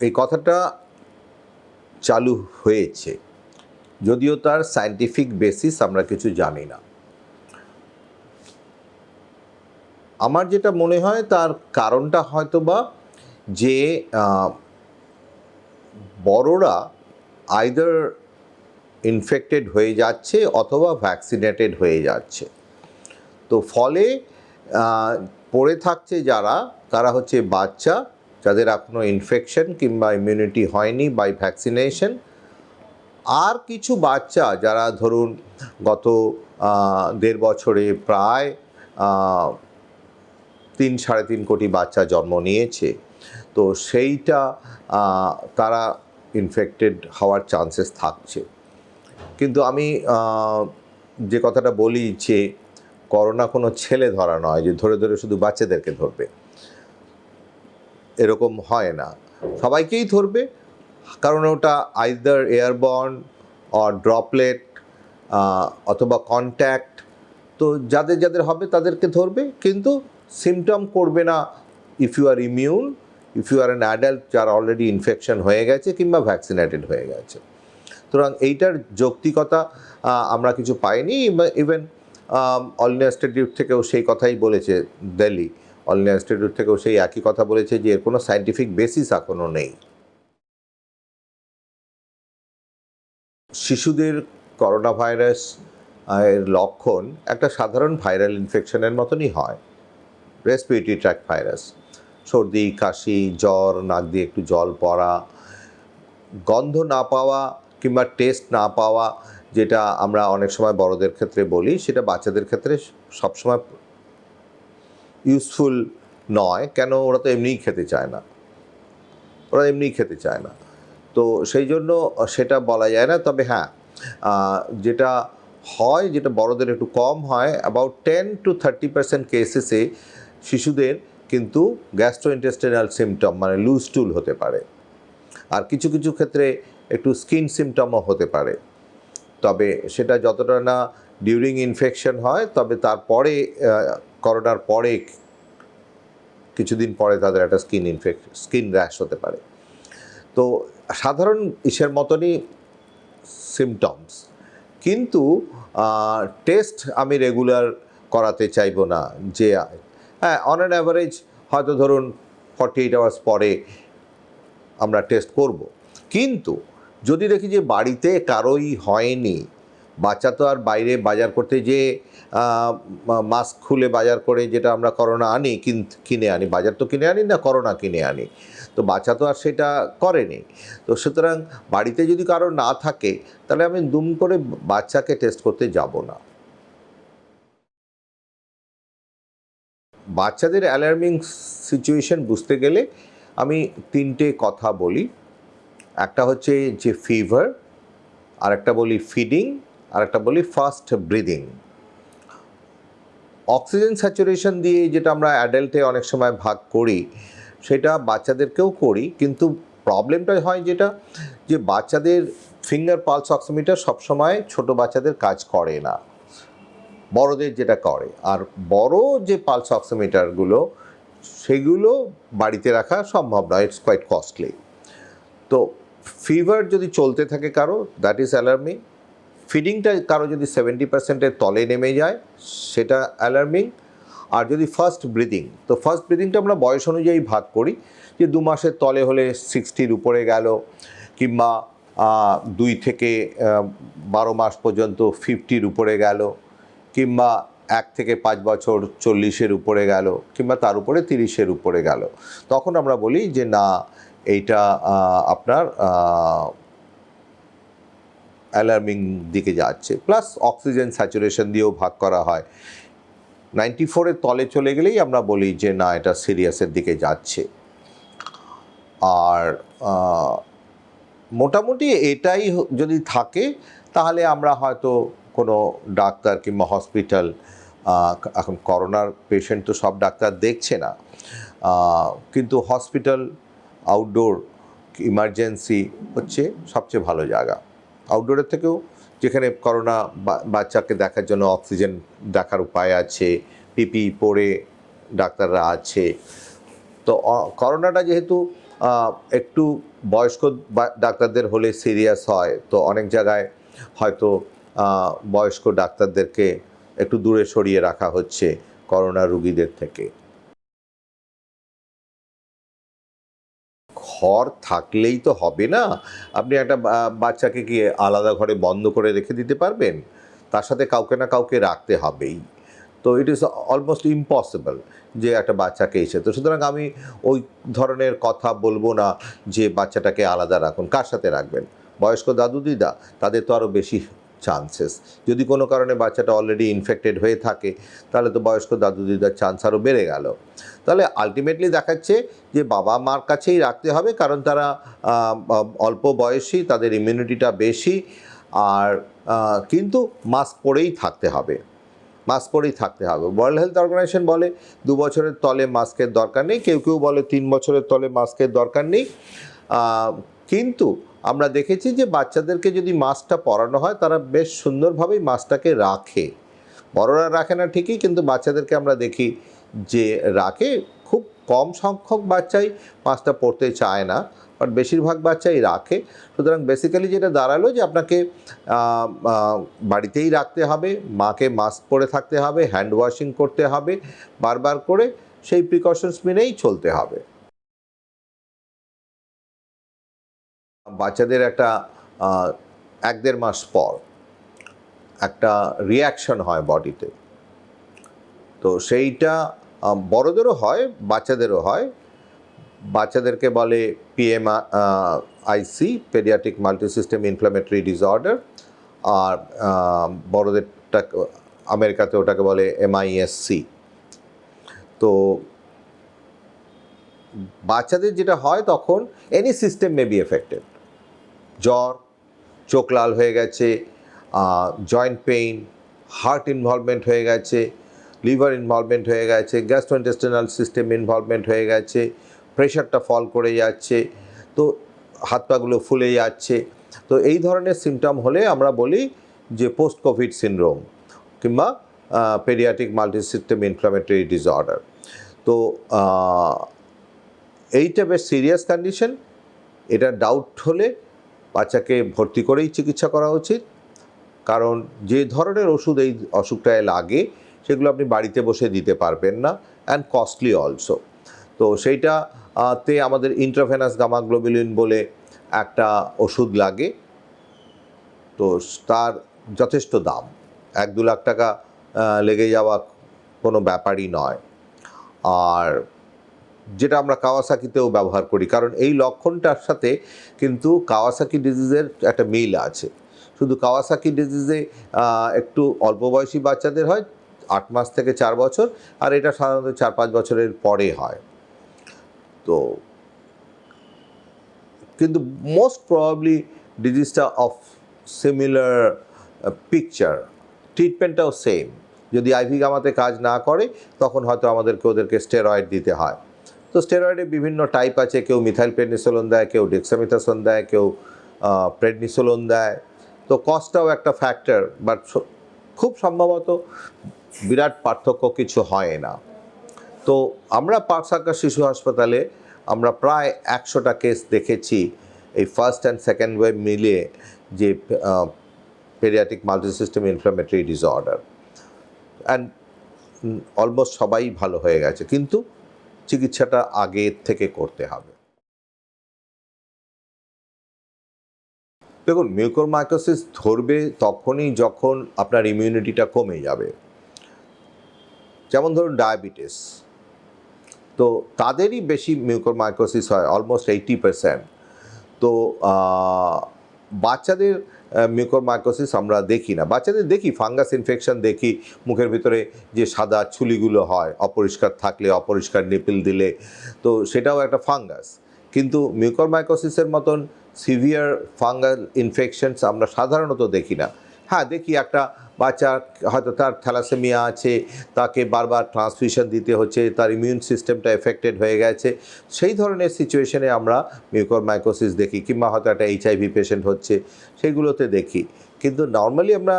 এই কথাটা চালু হয়েছে, যদিও তার সায়েন্টিফিক বেসিস আমরা কিছু জানি না। আমার যেটা মনে হয় তার কারণটা হয়তো বা যে বড়রা আইদার ইনফেক্টেড হয়ে যাচ্ছে অথবা ভ্যাকসিনেটেড হয়ে যাচ্ছে, তো ফলে পড়ে থাকছে যারা, তারা হচ্ছে বাচ্চা যাদের এখনও ইনফেকশন কিংবা ইমিউনিটি হয়নি বাই ভ্যাকসিনেশন, আর কিছু বাচ্চা যারা ধরুন গত 1.5 বছরে প্রায় 3-3.5 কোটি বাচ্চা জন্ম নিয়েছে, তো সেইটা তারা ইনফেক্টেড হওয়ার চান্সেস থাকছে। কিন্তু আমি যে কথাটা বলি যে করোনা কোনো ছেলে ধরা নয় যে ধরে ধরে শুধু বাচ্চাদেরকে ধরবে, এরকম হয় না, সবাইকেই ধরবে, কারণ ওটা আইদার এয়ারবর্ন অর ড্রপলেট অথবা কন্ট্যাক্ট, তো যাদের যাদের হবে তাদেরকে ধরবে, কিন্তু সিমটম করবে না if you are immune, if you are an adult যার অলরেডি ইনফেকশন হয়ে গেছে কিংবা ভ্যাকসিনেটেড হয়ে গেছে। সুতরাং এইটার যৌক্তিকতা আমরা কিছু পাইনি। ইভেন অল ইন্ডিয়া ইনস্টিটিউট থেকেও সেই কথাই বলেছে, দিল্লি অল ইন্ডিয়া ইনস্টিটিউট থেকেও সেই একই কথা বলেছে যে এর কোনো সায়েন্টিফিক বেসিস এখনও নেই। শিশুদের করোনা ভাইরাস এর লক্ষণ একটা সাধারণ ভাইরাল ইনফেকশনের মতনই হয়, রেসপিরেটরি ট্র্যাক্ট ভাইরাস, সর্দি, কাশি, জ্বর, নাক দিয়ে একটু জল পড়া, গন্ধ না পাওয়া কিংবা টেস্ট না পাওয়া, যেটা আমরা অনেক সময় বড়দের ক্ষেত্রে বলি, সেটা বাচ্চাদের ক্ষেত্রে সবসময় ইউজফুল নয়। কেন? ওরা তো এমনিই খেতে চায় না, তো সেই জন্য সেটা বলা যায় না। তবে হ্যাঁ, যেটা হয়, যেটা বড়দের একটু কম হয়, অ্যাবাউট 10-30% কেসেসে শিশুদের কিন্তু গ্যাস্ট্রোইন্টেস্টিনাল সিমটম মানে লুজ টুল হতে পারে, আর কিছু কিছু ক্ষেত্রে একটু স্কিন সিমটমও হতে পারে। তবে সেটা যতটা না ডিউরিং ইনফেকশন হয়, তবে তারপরে করোনার পরে কিছুদিন পরে তাদের একটা স্কিন র্যাশ হতে পারে। তো সাধারণ ইসের মতনই সিমটমস, কিন্তু টেস্ট আমি রেগুলার করাতে চাইবো না। যে হ্যাঁ, অন অ্যান অ্যাভারেজ হয়তো ধরুন 48 আওয়ার্স পরে আমরা টেস্ট করব, কিন্তু যদি দেখি যে বাড়িতে কারোই হয়নি, বাচ্চা তো আর বাইরে বাজার করতে যে মাস্ক খুলে বাজার করে যেটা আমরা করোনা আনি, কিনে আনি, বাজার তো কিনে আনি না, করোনা কিনে আনি, তো বাচ্চা তো আর সেটা করেনি। তো সুতরাং বাড়িতে যদি কারো না থাকে, তাহলে আমি দুম করে বাচ্চাকে টেস্ট করতে যাব না। বাচ্চাদের অ্যালার্মিং সিচুয়েশন বুঝতে গেলে আমি 3টে কথা বলি। একটা হচ্ছে যে ফিভার, আর একটা বলি ফিডিং, আর একটা বলি ফাস্ট ব্রিদিং। অক্সিজেন স্যাচুরেশন দিয়ে যেটা আমরা অ্যাডাল্টে অনেক সময় ভাগ করি, সেটা বাচ্চাদেরকেও করি, কিন্তু প্রবলেমটা হয় যেটা, যে বাচ্চাদের ফিঙ্গার পালস অক্সিমিটার সবসময় ছোট বাচ্চাদের কাজ করে না, বড়দের যেটা করে। আর বড় যে পালস অক্সিমিটারগুলো, সেগুলো বাড়িতে রাখা সম্ভব নয়, ইটস কোয়াইট কস্টলি। তো ফিভার যদি চলতে থাকে কারো, দ্যাট ইজ অ্যালার্মিং। ফিডিংটা কারো যদি 70%-এর তলে নেমে যায়, সেটা অ্যালার্মিং। আর যদি ফার্স্ট ব্রিদিং, তো ফার্স্ট ব্রিদিংটা আমরা বয়স অনুযায়ী ভাগ করি, যে 2 মাসের তলে হলে 60-র উপরে গেল, কিংবা 2 থেকে 12 মাস পর্যন্ত 50-র উপরে গেল, কিংবা 1 থেকে 5 বছর 40-এর উপরে গেল, কিংবা তার উপরে 30-এর উপরে গেল, তখন আমরা বলি যে না, এইটা আপনার অ্যালার্মিং দিকে যাচ্ছে। প্লাস অক্সিজেন স্যাচুরেশন দিয়েও ভাগ করা হয়। 94-এর তলে চলে গেলেই আমরা বলি যে না, এটা সিরিয়াসের দিকে যাচ্ছে। আর মোটামুটি এটাই যদি থাকে, তাহলে আমরা হয়তো কোনো ডাক্তার কিংবা হসপিটাল, এখন করোনার পেশেন্ট তো সব ডাক্তার দেখছে না, কিন্তু হসপিটাল, আউটডোর ইমার্জেন্সি হচ্ছে সবচেয়ে ভালো জায়গা। আউটডোরের থেকেও, যেখানে করোনা বাচ্চাকে দেখার জন্য অক্সিজেন দেখার উপায় আছে, পিপি পরে ডাক্তাররা আছে। তো করোনাটা যেহেতু একটু বয়স্ক ডাক্তারদের হলে সিরিয়াস হয়, তো অনেক জায়গায় হয়তো বয়স্ক ডাক্তারদেরকে একটু দূরে সরিয়ে রাখা হচ্ছে করোনা রুগীদের থেকে। ঘর থাকলেই তো হবে না। আপনি একটা বাচ্চাকে কি আলাদা ঘরে বন্ধ করে রেখে দিতে পারবেন? তার সাথে কাউকে না কাউকে রাখতে হবেই। তো ইট ইজ অলমোস্ট ইম্পসিবল যে একটা বাচ্চাকে এসে, তো সুতরাং আমি ওই ধরনের কথা বলবো না যে বাচ্চাটাকে আলাদা রাখুন। কার সাথে রাখবেন? বয়স্ক দাদু দিদা, তাদের তো আরও বেশি চান্সেস। যদি কোনো কারণে বাচ্চাটা অলরেডি ইনফেক্টেড হয়ে থাকে, তাহলে তো বয়স্ক দাদু দিদার চান্স আরও বেড়ে গেল। তাহলে আলটিমেটলি দেখাচ্ছে যে বাবা মার কাছেই রাখতে হবে, কারণ তারা অল্প বয়সী, তাদের ইমিউনিটিটা বেশি। আর কিন্তু মাস্ক পরেই থাকতে হবে, মাস্ক পরেই থাকতে হবে। ওয়ার্ল্ড হেলথ অর্গানাইজেশন বলে 2 বছরের তলে মাস্কের দরকার নেই, কেউ কেউ বলে 3 বছরের তলে মাস্কের দরকার নেই। কিন্তু আমরা দেখেছি যে বাচ্চাদেরকে যদি মাস্কটা পরানো হয়, তারা বেশ সুন্দরভাবেই মাস্কটাকে রাখে। বড়রা রাখে না ঠিকই, কিন্তু বাচ্চাদেরকে আমরা দেখি যে রাখে। খুব কম সংখ্যক বাচ্চাই মাস্কটা পরতে চায় না, বাট বেশিরভাগ বাচ্চাই রাখে। সুতরাং বেসিক্যালি যেটা দাঁড়ালো যে আপনাকে বাড়িতেই রাখতে হবে, মাকে মাস্ক পরে থাকতে হবে, হ্যান্ড ওয়াশিং করতে হবে বারবার করে, সেই প্রিকশনস মেনেই চলতে হবে। বাচ্চাদের একটা 1-1.5 মাস পর একটা রিয়াকশন হয় বডিতে, তো সেইটা বড়দেরও হয়, বাচ্চাদেরও হয়। বাচ্চাদেরকে বলে PMIC, paediatric multisystem inflammatory disorder. আর বড়দেরটা আমেরিকাতে ওটাকে বলে MISC। তো বাচ্চাদের যেটা হয় তখন any system may be affected. জ্বর, চোখ লাল হয়ে গেছে, জয়েন্ট পেইন, হার্ট ইনভলভমেন্ট হয়ে গেছে, লিভার ইনভলভমেন্ট হয়ে গেছে, গ্যাস্ট্রোইন্টেস্টিনাল সিস্টেম ইনভলভমেন্ট হয়ে গেছে, প্রেশারটা ফল করে যাচ্ছে, তো হাত পাগুলো ফুলে যাচ্ছে। তো এই ধরনের সিমটম হলে আমরা বলি যে পোস্ট কোভিড সিনড্রোম কিংবা পেডিয়াট্রিক মাল্টিসিস্টেম ইনফ্ল্যামেটরি ডিসঅর্ডার। তো এইটা বেশ সিরিয়াস কন্ডিশন। এটা ডাউট হলে বাচ্চাকে ভর্তি করেই চিকিৎসা করা উচিত, কারণ যে ধরনের ওষুধ এই অসুখটায় লাগে সেগুলো আপনি বাড়িতে বসে দিতে পারবেন না, অ্যান্ড কস্টলি অলসো। তো সেইটাতে আমাদের ইন্ট্রাভেনাস গামা গ্লোবুলিন বলে একটা ওষুধ লাগে, তো তার যথেষ্ট দাম, 1-2 লাখ টাকা লেগে যাওয়া কোনো ব্যাপারই নয়। আর যেটা আমরা কাওয়াসাকিতেও ব্যবহার করি, কারণ এই লক্ষণটার সাথে কিন্তু কাওয়াসাকি ডিজিজের একটা মিল আছে। শুধু কাওয়াসাকি ডিজিজে একটু অল্প বয়সী বাচ্চাদের হয়, 8 মাস থেকে 4 বছর, আর এটা সাধারণত 4-5 বছরের পরে হয়। তো কিন্তু মোস্ট প্রবাবলি ডিজিজটা অফ সিমিলার পিকচার, ট্রিটমেন্টটাও সেম। যদি আইভি গামাতে কাজ না করে তখন হয়তো ওদেরকে স্টেরয়েড দিতে হয়। তো স্টেরয়েডের বিভিন্ন টাইপ আছে, কেউ মিথাইল প্রেডনিসোলোন দেয়, কেউ ডেক্সামিথাসোন দেয়, কেউ প্রেডনিসোলোন দেয়। তো কস্টটাও একটা ফ্যাক্টর, বাট খুব সম্ভবত বিরাট পার্থক্য কিছু হয় না। তো আমরা পার্ক সার্কাস শিশু হাসপাতালে আমরা প্রায় 100টা কেস দেখেছি এই ফার্স্ট অ্যান্ড সেকেন্ড ওয়েভ মিলিয়ে, যে paediatric multisystem inflammatory disorder, and almost সবাই ভালো হয়ে গেছে, কিন্তু চিকিৎসাটা আগের থেকে করতে হবে। দেখুন, মিউকরমাইকোসিস ধরবে তখনই যখন আপনার ইমিউনিটিটা কমে যাবে। যেমন ধরুন ডায়াবেটিস, তো তাদেরই বেশি মিউকরমাইকোসিস হয়, অলমোস্ট 80%। তো বাচ্চাদের মিউকরমাইকোসিস আমরা দেখি না। বাচ্চাদের দেখি ফাঙ্গাস ইনফেকশন, দেখি মুখের ভিতরে যে সাদা ছুলিগুলো হয় অপরিষ্কার থাকলে, অপরিষ্কার নিপিল দিলে, তো সেটাও একটা ফাঙ্গাস। কিন্তু মিউকরমাইকোসিসের মতন সিভিয়ার ফাঙ্গাল ইনফেকশনস আমরা সাধারণত দেখি না। হ্যাঁ, দেখি একটা বাচ্চা হয়তো তার থ্যালাসেমিয়া আছে, তাকে বারবার ট্রান্সফিউশন দিতে হচ্ছে, তার ইমিউন সিস্টেমটা এফেক্টেড হয়ে গেছে, সেই ধরনের সিচুয়েশনে আমরা মিউকরমাইকোসিস দেখি, কিংবা হয়তো একটা HIV পেশেন্ট হচ্ছে, সেইগুলোতে দেখি। কিন্তু নর্মালি আমরা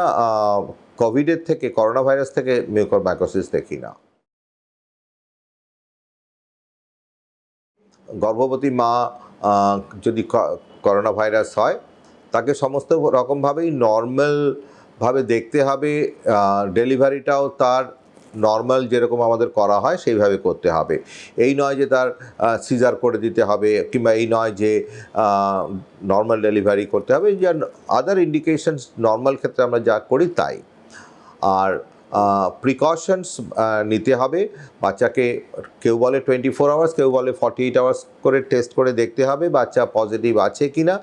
কোভিডের থেকে, করোনা ভাইরাস থেকে মিউকরমাইকোসিস দেখি না। গর্ভবতী মা যদি করোনা ভাইরাস হয়, তাকে সমস্ত রকমভাবেই নর্মালভাবে দেখতে হবে। ডেলিভারিটাও তার নর্মাল যেরকম আমাদের করা হয় সেইভাবে করতে হবে। এই নয় যে তার সিজার করে দিতে হবে, কিংবা এই নয় যে নর্মাল ডেলিভারি করতে হবে। যে আদার ইন্ডিকেশনস নর্মাল ক্ষেত্রে আমরা যা করি তাই। আর প্রিকশনস নিতে হবে। বাচ্চাকে কেউ বলে 24 আওয়ার্স, কেউ বলে 48 আওয়ার্স করে টেস্ট করে দেখতে হবে বাচ্চা পজিটিভ আছে কি না।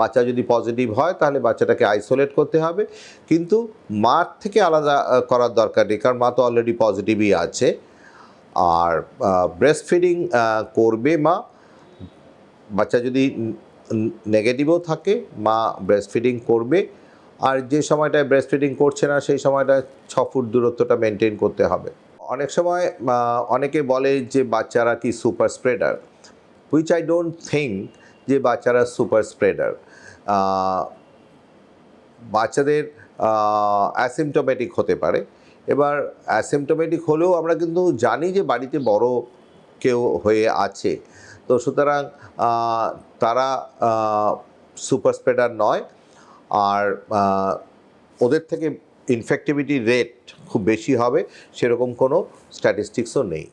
বাচ্চা যদি পজিটিভ হয় তাহলে বাচ্চাটাকে আইসোলেট করতে হবে, কিন্তু মার থেকে আলাদা করার দরকার নেই, কারণ মা তো অলরেডি পজিটিভই আছে। আর ব্রেস্ট ফিডিং করবে মা। বাচ্চা যদি নেগেটিভও থাকে, মা ব্রেস্ট ফিডিং করবে। আর যে সময়টায় ব্রেস্ট ফিডিং করছে না সেই সময়টায় 6 ফুট দূরত্বটা মেনটেন করতে হবে। অনেক সময় অনেকে বলে যে বাচ্চারা কি super spreader, which I don't think যে বাচ্চারা সুপার স্প্রেডার। বাচ্চাদের অ্যাসিমটোমেটিক হতে পারে। এবার অ্যাসিমটোমেটিক হলেও আমরা কিন্তু জানি যে বাড়িতে বড় কেউ হয়ে আছে, তো সুতরাং তারা সুপার স্প্রেডার নয়। আর ওদের থেকে ইনফেক্টিভিটি রেট খুব বেশি হবে সেরকম কোনো স্ট্যাটিস্টিক্সও নেই।